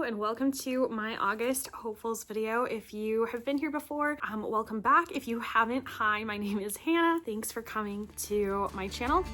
and welcome to my August hopefuls video. If you have been here before, welcome back. If you haven't, hi, my name is Hannah. Thanks for coming to my channel.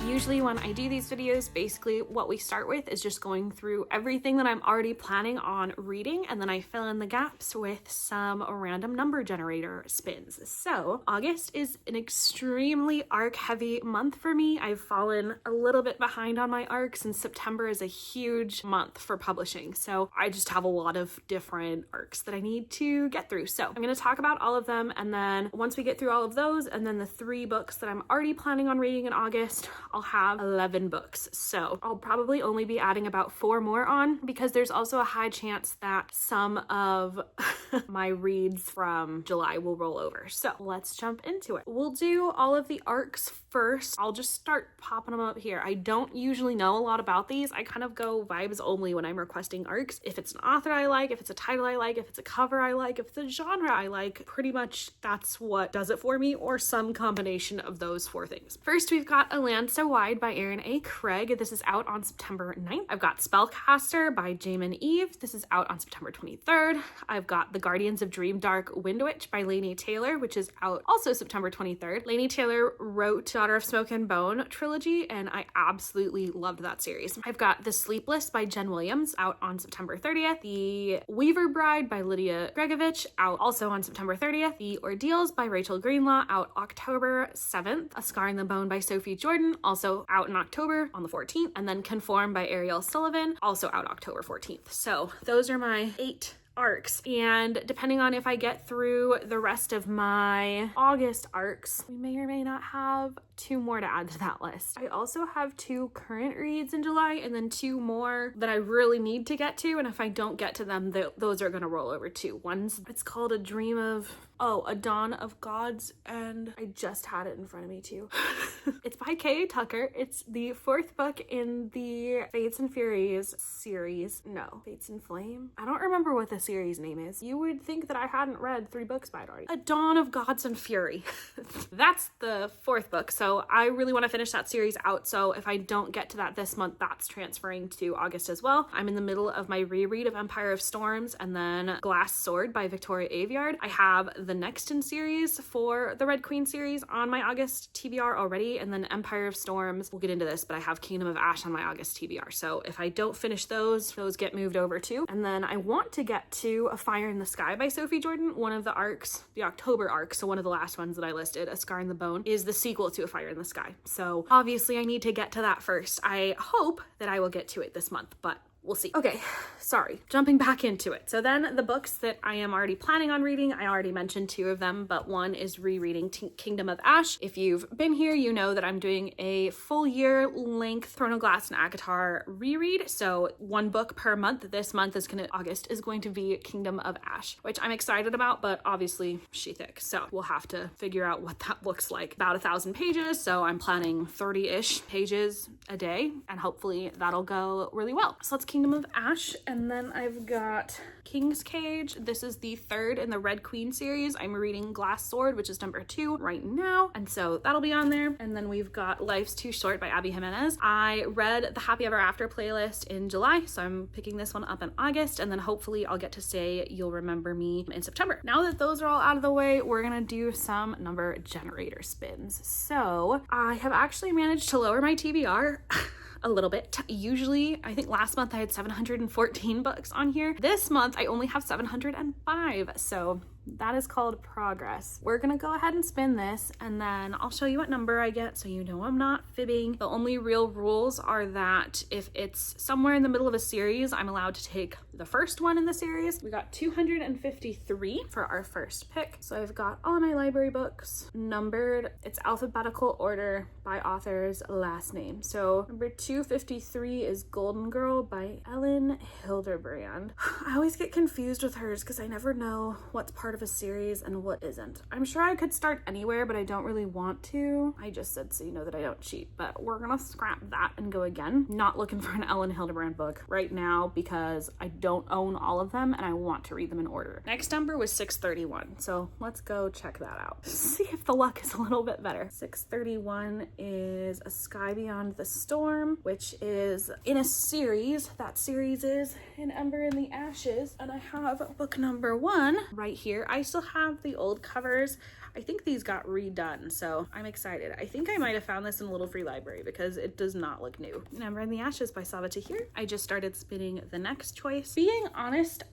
Usually when I do these videos, basically what we start with is just going through everything that I'm already planning on reading, and then I fill in the gaps with some random number generator spins. So August is an extremely arc heavy month for me. I've fallen a little bit behind on my arcs, and September is a huge month for publishing. So I just have a lot of different arcs that I need to get through. So I'm going to talk about all of them, and then once we get through all of those, and then the 3 books that I'm already planning on reading in August, I'll have 11 books. So I'll probably only be adding about 4 more on, because there's also a high chance that some of my reads from July will roll over. So let's jump into it. We'll do all of the arcs first. I'll just start popping them up here. I don't usually know a lot about these. I kind of go vibes only when I'm requesting arcs. If it's an author I like, if it's a title I like, if it's a cover I like, if it's a genre I like, pretty much that's what does it for me, or some combination of those 4 things. First, we've got A Land So Wide by Erin A. Craig. This is out on September 9th. I've got Spellcaster by Jamin Eve. This is out on September 23rd. I've got The Guardians of Dreamdark Windwitch by Laini Taylor, which is out also September 23rd. Laini Taylor wrote Daughter of Smoke and Bone trilogy, and I absolutely loved that series. I've got The Sleepless by Jen Williams, out on September 30th. The Weaver Bride by Lydia Gregovich, out also on September 30th. The Ordeals by Rachel Greenlaw, out October 7th. A Scar in the Bone by Sophie Jordan, also out in October on the 14th. And then Conform by Ariel Sullivan, also out October 14th. So those are my 8 arcs, and depending on if I get through the rest of my August arcs, we may or may not have 2 more to add to that list. I also have 2 current reads in July, and then 2 more that I really need to get to, and if I don't get to them, those are going to roll over too. It's called A Dawn of Gods, and I just had it in front of me too. It's by K.A. Tucker. It's the 4th book in the Fates and Furies series. No, Fates and Flame? I don't remember what the series name is. You would think that I hadn't read 3 books by it already. A Dawn of Gods and Fury. That's the 4th book, so I really want to finish that series out, so if I don't get to that this month, that's transferring to August as well. I'm in the middle of my reread of Empire of Storms, and then Glass Sword by Victoria Aveyard. I have the next in series for the Red Queen series on my August TBR already, and then Empire of Storms, we'll get into this, but I have Kingdom of Ash on my August TBR, so if I don't finish those get moved over too. And then I want to get to A Fire in the Sky by Sophie Jordan. One of the arcs, the October arc, so one of the last ones that I listed, A Scar in the Bone, is the sequel to A Fire in the Sky. So obviously I need to get to that first. I hope that I will get to it this month, but we'll see. Okay, sorry, jumping back into it. So then the books that I am already planning on reading, I already mentioned 2 of them, but one is rereading Kingdom of Ash. If you've been here, you know that I'm doing a full year length Throne of Glass and ACOTAR reread. So 1 book per month. This month August is going to be Kingdom of Ash, which I'm excited about, but obviously she thick. So we'll have to figure out what that looks like. About 1,000 pages. So I'm planning 30-ish pages a day, and hopefully that'll go really well. So let's Kingdom of Ash, and then I've got King's Cage. This is the 3rd in the Red Queen series. I'm reading Glass Sword, which is number 2 right now, and so that'll be on there. And then we've got Life's Too Short by Abby Jimenez. I read the Happy Ever After playlist in July, so I'm picking this one up in August, and then hopefully I'll get to Say You'll Remember Me in September. Now that those are all out of the way, we're gonna do some number generator spins. So I have actually managed to lower my TBR a little bit. Usually, I think last month I had 714 books on here. This month I only have 705, so that is called progress. We're gonna go ahead and spin this, and then I'll show you what number I get so you know I'm not fibbing. The only real rules are that if it's somewhere in the middle of a series, I'm allowed to take the first one in the series. We got 253 for our first pick. So I've got all of my library books numbered. It's alphabetical order by author's last name. So number 253 is Golden Girl by Ellen Hilderbrand. I always get confused with hers because I never know what's part of a series and what isn't. I'm sure I could start anywhere, but I don't really want to. I just said so you know that I don't cheat, but we're gonna scrap that and go again. Not looking for an Ellen Hilderbrand book right now because I don't own all of them and I want to read them in order. Next number was 631, so let's go check that out. See if the luck is a little bit better. 631 is A Sky Beyond the Storm, which is in a series. That series is An Ember in the Ashes, and I have book number 1 right here. I still have the old covers. I think these got redone, so I'm excited. I think I might have found this in a little free library because it does not look new. Ember in the Ashes by Sabaa Tahir. I just started spinning the next choice. Being honest,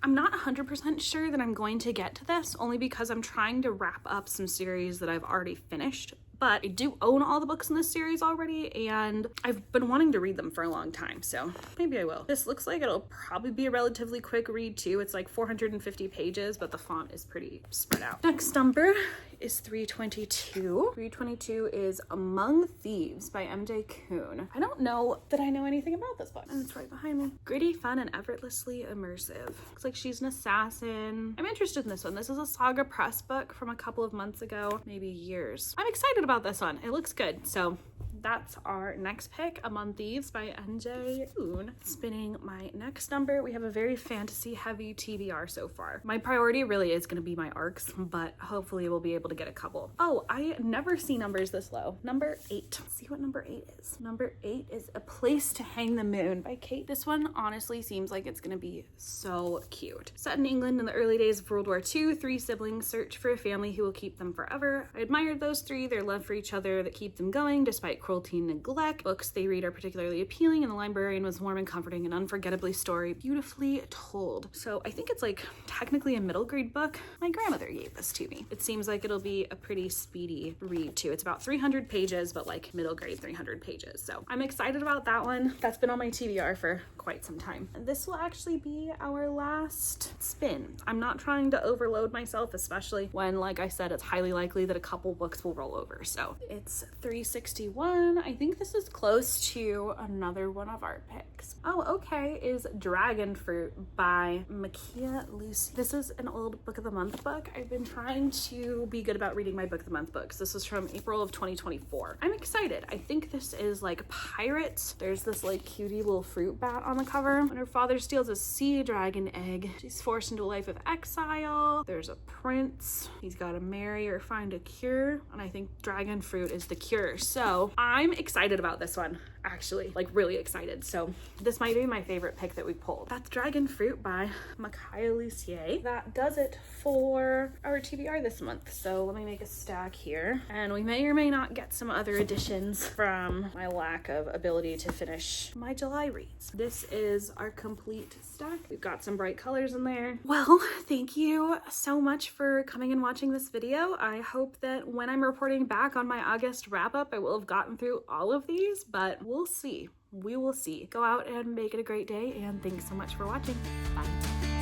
I'm not 100% sure that I'm going to get to this, only because I'm trying to wrap up some series that I've already finished. But I do own all the books in this series already, and I've been wanting to read them for a long time, so maybe I will. This looks like it'll probably be a relatively quick read too. It's like 450 pages, but the font is pretty spread out. Next number is 322. 322 is Among Thieves by M.J. Kuhn. I don't know that I know anything about this book, and it's right behind me. Gritty, fun, and effortlessly immersive. Looks like she's an assassin. I'm interested in this one. This is a Saga Press book from a couple of months ago, maybe years. I'm excited about this one. It looks good, so that's our next pick, Among Thieves by M.J. Kuhn. Spinning my next number, we have a very fantasy heavy TBR so far. My priority really is going to be my ARCs, but hopefully we'll be able to get a couple. Oh, I never see numbers this low. Number 8. Let's see what number 8 is. Number 8 is A Place to Hang the Moon by Kate. This one honestly seems like it's going to be so cute. Set in England in the early days of World War II, 3 siblings search for a family who will keep them forever. I admired those 3, their love for each other that keep them going despite cruelty and neglect. Books they read are particularly appealing, and The Librarian was warm and comforting and unforgettably story, beautifully told. So I think it's like technically a middle grade book. My grandmother gave this to me. It seems like it'll be a pretty speedy read too. It's about 300 pages, but like middle grade 300 pages. So I'm excited about that one. That's been on my TBR for quite some time. And this will actually be our last spin. I'm not trying to overload myself, especially when, like I said, it's highly likely that a couple books will roll over. So it's 361. I think this is close to another one of our picks. Oh, okay, is Dragon Fruit by Makia Lucy. This is an old Book of the Month book. I've been trying to be good about reading my Book of the Month books. This is from April of 2024. I'm excited. I think this is like pirates. There's this like cutie little fruit bat on the cover. When her father steals a sea dragon egg, she's forced into a life of exile. There's a prince. He's got to marry or find a cure, and I think dragon fruit is the cure. So I'm excited about this one, actually, like really excited. So this might be my favorite pick that we pulled. That's Dragon Fruit by Makia Lucy. That does it for our TBR this month. So let me make a stack here, and we may or may not get some other additions from my lack of ability to finish my July reads. This is our complete stack. We've got some bright colors in there. Well, thank you so much for coming and watching this video. I hope that when I'm reporting back on my August wrap up, I will have gotten through all of these, but we'll see. We will see. Go out and make it a great day, and thanks so much for watching. Bye.